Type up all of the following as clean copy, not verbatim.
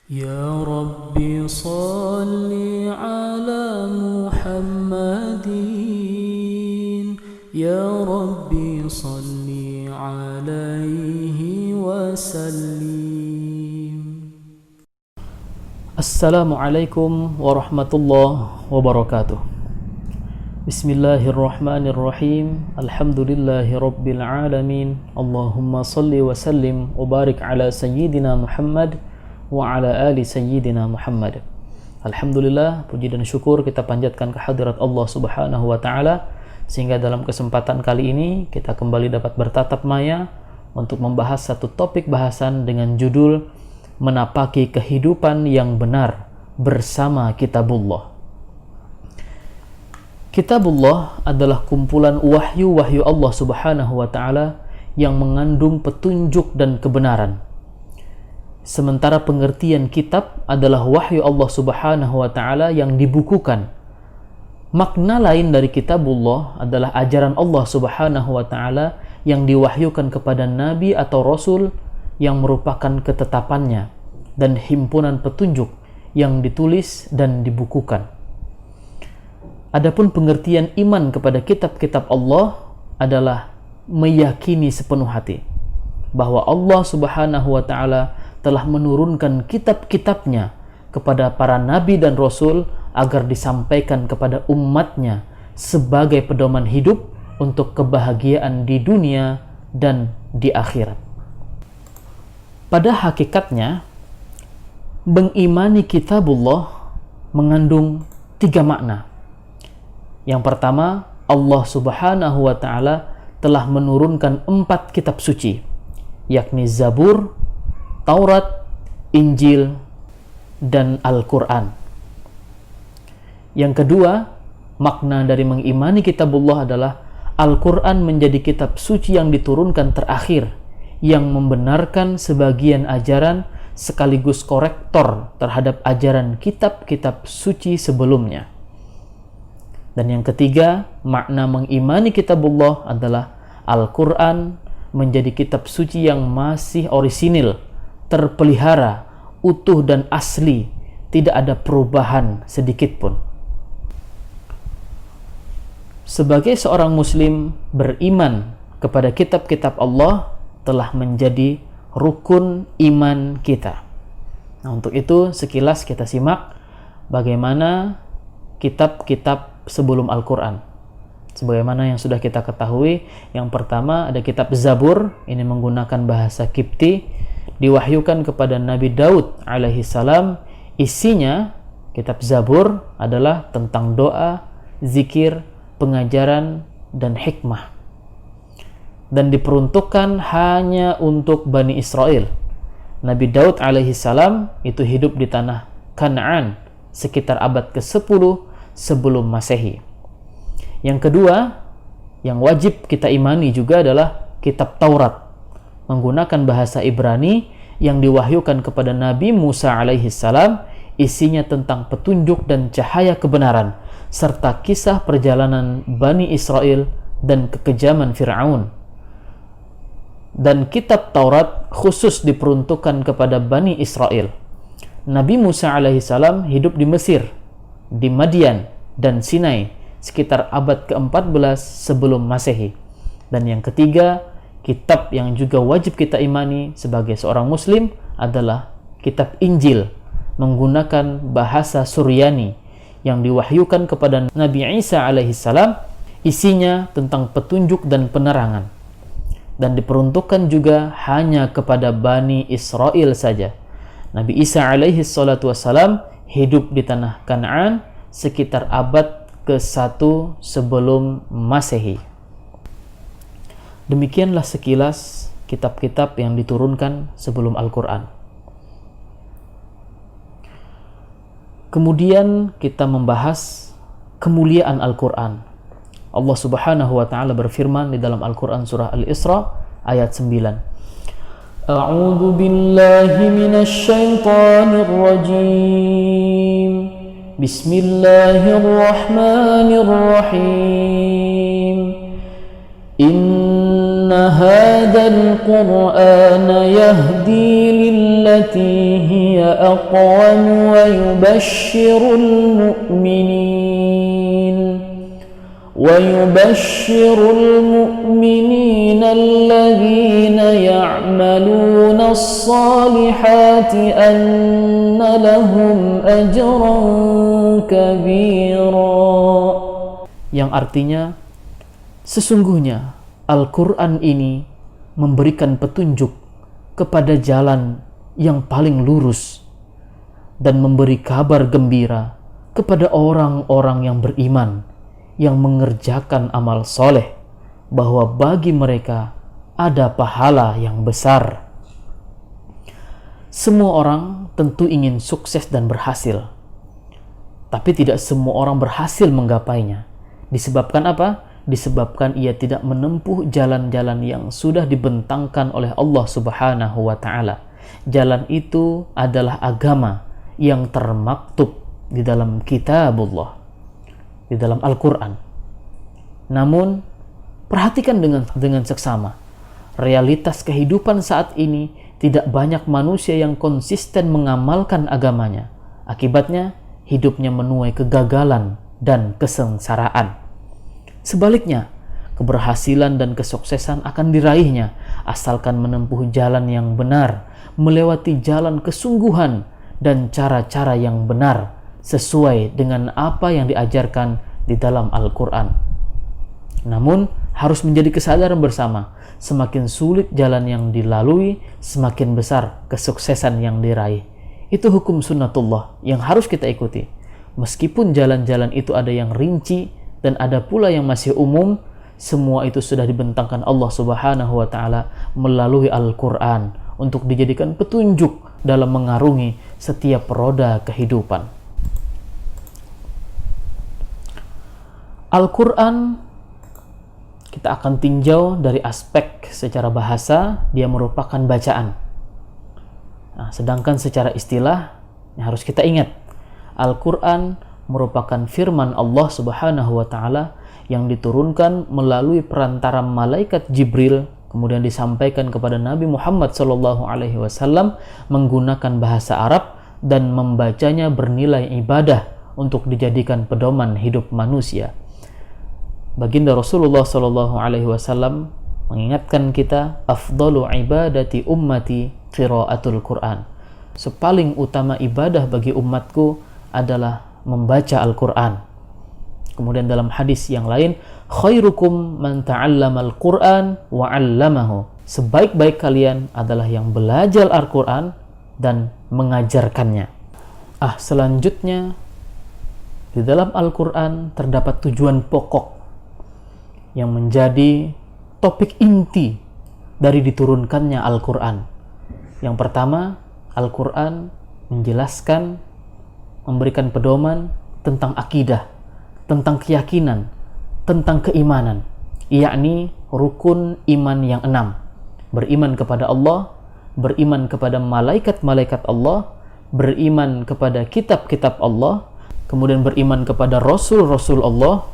يا ربي صل على محمد يا ربي صل عليه وسلم. Assalamualaikum warahmatullahi wabarakatuh. Bismillahirrahmanirrahim. Alhamdulillahi rabbil alamin. Allahumma salli wa sallim wa barik ala sayyidina Muhammad wa ala ali sayyidina Muhammad. Alhamdulillah, puji dan syukur kita panjatkan kehadirat Allah Subhanahu wa taala sehingga dalam kesempatan kali ini kita kembali dapat bertatap maya untuk membahas satu topik bahasan dengan judul menapaki kehidupan yang benar bersama Kitabullah. Kitabullah adalah kumpulan wahyu-wahyu Allah Subhanahu wa taala yang mengandung petunjuk dan kebenaran. Sementara pengertian kitab adalah wahyu Allah Subhanahu wa taala yang dibukukan. Makna lain dari Kitabullah adalah ajaran Allah Subhanahu wa taala yang diwahyukan kepada nabi atau rasul yang merupakan ketetapannya dan himpunan petunjuk yang ditulis dan dibukukan. Adapun pengertian iman kepada kitab-kitab Allah adalah meyakini sepenuh hati bahwa Allah Subhanahu wa taala telah menurunkan kitab-kitabnya kepada para nabi dan rasul agar disampaikan kepada umatnya sebagai pedoman hidup untuk kebahagiaan di dunia dan di akhirat. Pada hakikatnya, mengimani Kitabullah mengandung 3 makna. Yang pertama, Allah Subhanahu wa taala telah menurunkan 4 kitab suci, yakni Zabur, Taurat, Injil, dan Al-Quran. Yang kedua, makna dari mengimani Kitabullah adalah Al-Quran menjadi kitab suci yang diturunkan terakhir, yang membenarkan sebagian ajaran sekaligus korektor terhadap ajaran kitab-kitab suci sebelumnya. Dan yang ketiga, makna mengimani Kitabullah adalah Al-Quran menjadi kitab suci yang masih orisinil, terpelihara, utuh dan asli, tidak ada perubahan sedikit pun. Sebagai seorang muslim, beriman kepada kitab-kitab Allah telah menjadi rukun iman kita. Nah, untuk itu sekilas kita simak bagaimana kitab-kitab sebelum Al-Quran. Sebagaimana yang sudah kita ketahui, yang pertama ada kitab Zabur, ini menggunakan bahasa Kipti, diwahyukan kepada Nabi Daud alaihi salam. Isinya kitab Zabur adalah tentang doa, zikir, pengajaran, dan hikmah, dan diperuntukkan hanya untuk Bani Israel. Nabi Daud alaihi salam itu hidup di tanah Kanaan sekitar abad ke-10 sebelum Masehi. Yang kedua, yang wajib kita imani juga adalah kitab Taurat, menggunakan bahasa Ibrani yang diwahyukan kepada Nabi Musa alaihi salam. Isinya tentang petunjuk dan cahaya kebenaran serta kisah perjalanan Bani Israel dan kekejaman Fir'aun. Dan kitab Taurat khusus diperuntukkan kepada Bani Israel. Nabi Musa alaihi salam hidup di Mesir, di Madian dan Sinai sekitar abad ke-14 sebelum Masehi. Dan yang ketiga, kitab yang juga wajib kita imani sebagai seorang muslim adalah kitab Injil, menggunakan bahasa Suryani yang diwahyukan kepada Nabi Isa alaihi salam. Isinya tentang petunjuk dan penerangan, dan diperuntukkan juga hanya kepada Bani Israel saja. Nabi Isa alaihi salatu wassalam hidup di tanah Kanaan sekitar abad ke-1 sebelum Masehi. Demikianlah sekilas kitab-kitab yang diturunkan sebelum Al-Quran. Kemudian kita membahas kemuliaan Al-Quran. Allah Subhanahu wa taala berfirman di dalam Al-Quran surah Al-Isra ayat 9. A'udzu billahi minasy syaithanir rajim. Bismillahirrahmanirrahim. Inna hadzal Qur'ana yahdi lil بالتي هي أقوم ويبشر المؤمنين الذين يعملون الصالحات أن لهم أجرا كبيرا. Yang artinya, sesungguhnya Al-Quran ini memberikan petunjuk kepada jalan yang paling lurus dan memberi kabar gembira kepada orang-orang yang beriman yang mengerjakan amal soleh, bahwa bagi mereka ada pahala yang besar. Semua orang tentu ingin sukses dan berhasil, tapi tidak semua orang berhasil menggapainya. Disebabkan apa? Disebabkan ia tidak menempuh jalan-jalan yang sudah dibentangkan oleh Allah Subhanahu wa Ta'ala. Jalan itu adalah agama yang termaktub di dalam kitabullah, di dalam Al-Quran. Namun, perhatikan dengan seksama. Realitas kehidupan saat ini, tidak banyak manusia yang konsisten mengamalkan agamanya. Akibatnya, hidupnya menuai kegagalan dan kesengsaraan. Sebaliknya, keberhasilan dan kesuksesan akan diraihnya asalkan menempuh jalan yang benar, melewati jalan kesungguhan dan cara-cara yang benar sesuai dengan apa yang diajarkan di dalam Al-Quran. Namun, harus menjadi kesadaran bersama, semakin sulit jalan yang dilalui, semakin besar kesuksesan yang diraih. Itu hukum sunnatullah yang harus kita ikuti. Meskipun jalan-jalan itu ada yang rinci dan ada pula yang masih umum, semua itu sudah dibentangkan Allah Subhanahu wa Ta'ala melalui Al-Quran untuk dijadikan petunjuk dalam mengarungi setiap roda kehidupan. Al-Quran kita akan tinjau dari aspek secara bahasa, dia merupakan bacaan. Nah, sedangkan secara istilah harus kita ingat, Al-Quran merupakan firman Allah Subhanahu wa Ta'ala yang diturunkan melalui perantara malaikat Jibril, kemudian disampaikan kepada Nabi Muhammad SAW menggunakan bahasa Arab dan membacanya bernilai ibadah untuk dijadikan pedoman hidup manusia. Baginda Rasulullah SAW mengingatkan kita, afdalu ibadati ummati qiraatul Quran. Sepaling utama ibadah bagi umatku adalah membaca Al-Quran. Kemudian dalam hadis yang lain, khairukum man ta'allamal Quran wa 'allamahu. Sebaik-baik kalian adalah yang belajar Al-Quran dan mengajarkannya. Selanjutnya, di dalam Al-Quran terdapat tujuan pokok yang menjadi topik inti dari diturunkannya Al-Quran. Yang pertama, Al-Quran menjelaskan, memberikan pedoman tentang akidah, tentang keyakinan, tentang keimanan, yakni rukun iman yang 6. Beriman kepada Allah, beriman kepada malaikat-malaikat Allah, beriman kepada kitab-kitab Allah, kemudian beriman kepada Rasul-Rasul Allah,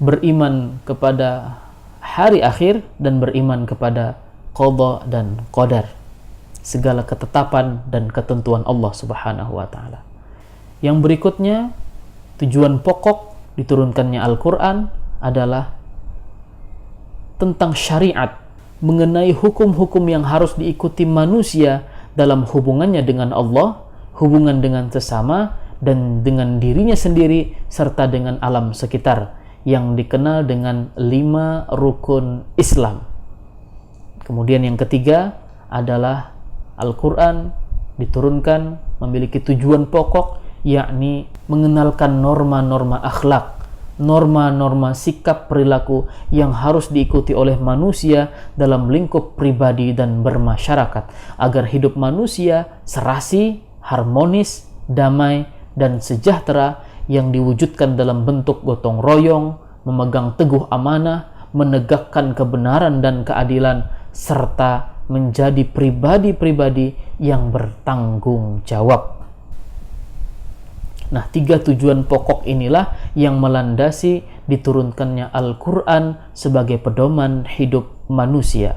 beriman kepada hari akhir, dan beriman kepada qada dan qadar, segala ketetapan dan ketentuan Allah Subhanahu wa Ta'ala. Yang berikutnya, tujuan pokok diturunkannya Al-Quran adalah tentang syariat, mengenai hukum-hukum yang harus diikuti manusia dalam hubungannya dengan Allah, hubungan dengan sesama, dan dengan dirinya sendiri, serta dengan alam sekitar, yang dikenal dengan 5 rukun Islam. Kemudian yang ketiga adalah Al-Quran diturunkan memiliki tujuan pokok, yakni mengenalkan norma-norma akhlak, norma-norma sikap perilaku yang harus diikuti oleh manusia dalam lingkup pribadi dan bermasyarakat, agar hidup manusia serasi, harmonis, damai, dan sejahtera yang diwujudkan dalam bentuk gotong royong, memegang teguh amanah, menegakkan kebenaran dan keadilan, serta menjadi pribadi-pribadi yang bertanggung jawab. Nah, 3 tujuan pokok inilah yang melandasi diturunkannya Al-Quran sebagai pedoman hidup manusia.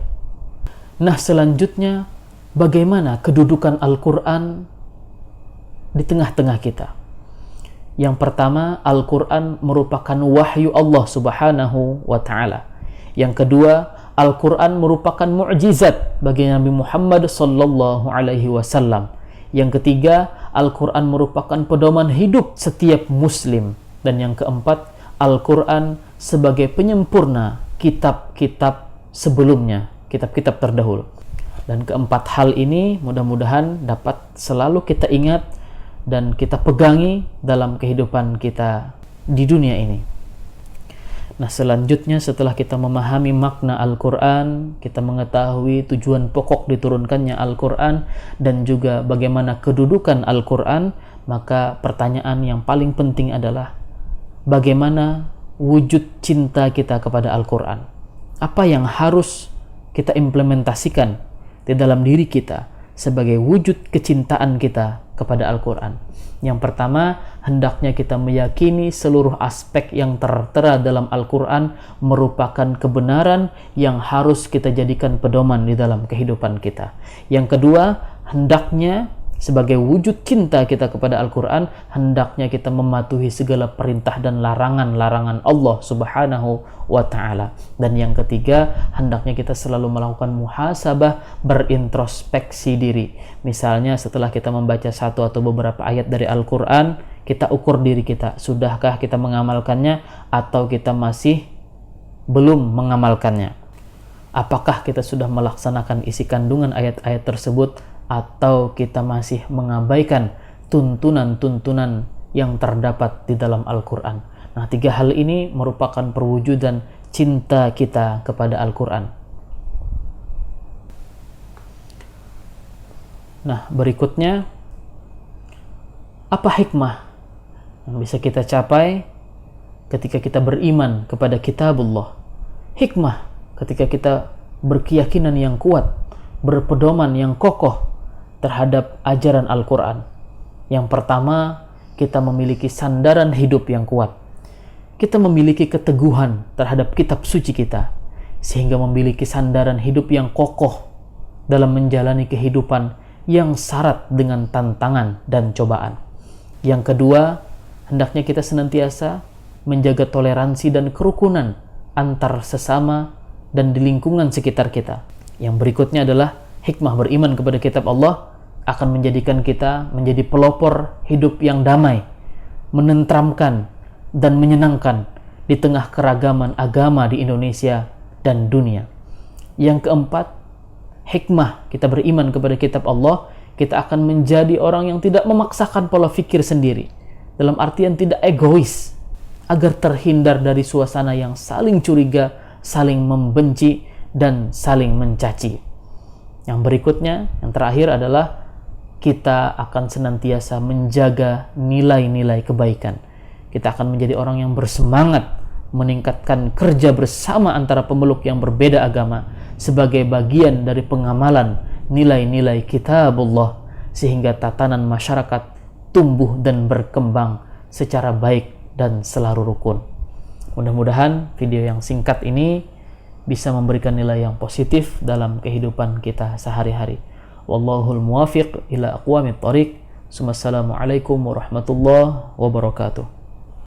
Nah, selanjutnya, bagaimana kedudukan Al-Quran di tengah-tengah kita. Yang pertama, Al-Quran merupakan wahyu Allah Subhanahu wa Ta'ala. Yang kedua, Al-Quran merupakan mu'jizat bagi Nabi Muhammad sallallahu alaihi wasallam. Yang ketiga, Al-Quran merupakan pedoman hidup setiap muslim. Dan yang keempat, Al-Quran sebagai penyempurna kitab-kitab sebelumnya, kitab-kitab terdahulu. Dan keempat hal ini mudah-mudahan dapat selalu kita ingat dan kita pegangi dalam kehidupan kita di dunia ini. Nah, selanjutnya setelah kita memahami makna Al-Quran, kita mengetahui tujuan pokok diturunkannya Al-Quran dan juga bagaimana kedudukan Al-Quran, maka pertanyaan yang paling penting adalah bagaimana wujud cinta kita kepada Al-Quran. Apa yang harus kita implementasikan di dalam diri kita sebagai wujud kecintaan kita kepada Al-Quran. Yang pertama, hendaknya kita meyakini seluruh aspek yang tertera dalam Al-Quran merupakan kebenaran yang harus kita jadikan pedoman di dalam kehidupan kita. Yang kedua, hendaknya sebagai wujud cinta kita kepada Al-Quran, hendaknya kita mematuhi segala perintah dan larangan-larangan Allah Subhanahu wa Ta'ala. Dan yang ketiga, hendaknya kita selalu melakukan muhasabah, berintrospeksi diri. Misalnya setelah kita membaca satu atau beberapa ayat dari Al-Quran, kita ukur diri kita, sudahkah kita mengamalkannya atau kita masih belum mengamalkannya. Apakah kita sudah melaksanakan isi kandungan ayat-ayat tersebut atau kita masih mengabaikan tuntunan-tuntunan yang terdapat di dalam Al-Quran. Nah, tiga hal ini merupakan perwujudan cinta kita kepada Al-Quran. Nah, berikutnya, apa hikmah yang bisa kita capai ketika kita beriman kepada Kitabullah? Hikmah ketika kita berkeyakinan yang kuat, berpedoman yang kokoh terhadap ajaran Al-Quran. Yang pertama, kita memiliki sandaran hidup yang kuat. Kita memiliki keteguhan terhadap kitab suci kita, sehingga memiliki sandaran hidup yang kokoh dalam menjalani kehidupan yang syarat dengan tantangan dan cobaan. Yang kedua, hendaknya kita senantiasa menjaga toleransi dan kerukunan antar sesama dan di lingkungan sekitar kita. Yang berikutnya adalah hikmah beriman kepada kitab Allah akan menjadikan kita menjadi pelopor hidup yang damai, menenteramkan dan menyenangkan di tengah keragaman agama di Indonesia dan dunia. Yang keempat, hikmah kita beriman kepada kitab Allah, kita akan menjadi orang yang tidak memaksakan pola pikir sendiri, dalam artian tidak egois, agar terhindar dari suasana yang saling curiga, saling membenci, dan saling mencaci. Yang berikutnya, yang terakhir adalah kita akan senantiasa menjaga nilai-nilai kebaikan. Kita akan menjadi orang yang bersemangat meningkatkan kerja bersama antara pemeluk yang berbeda agama sebagai bagian dari pengamalan nilai-nilai Kitabullah, sehingga tatanan masyarakat tumbuh dan berkembang secara baik dan selalu rukun. Mudah-mudahan video yang singkat ini bisa memberikan nilai yang positif dalam kehidupan kita sehari-hari. Wallahul muwafiq ila aqwamit thoriq. Assalamualaikum warahmatullahi wabarakatuh.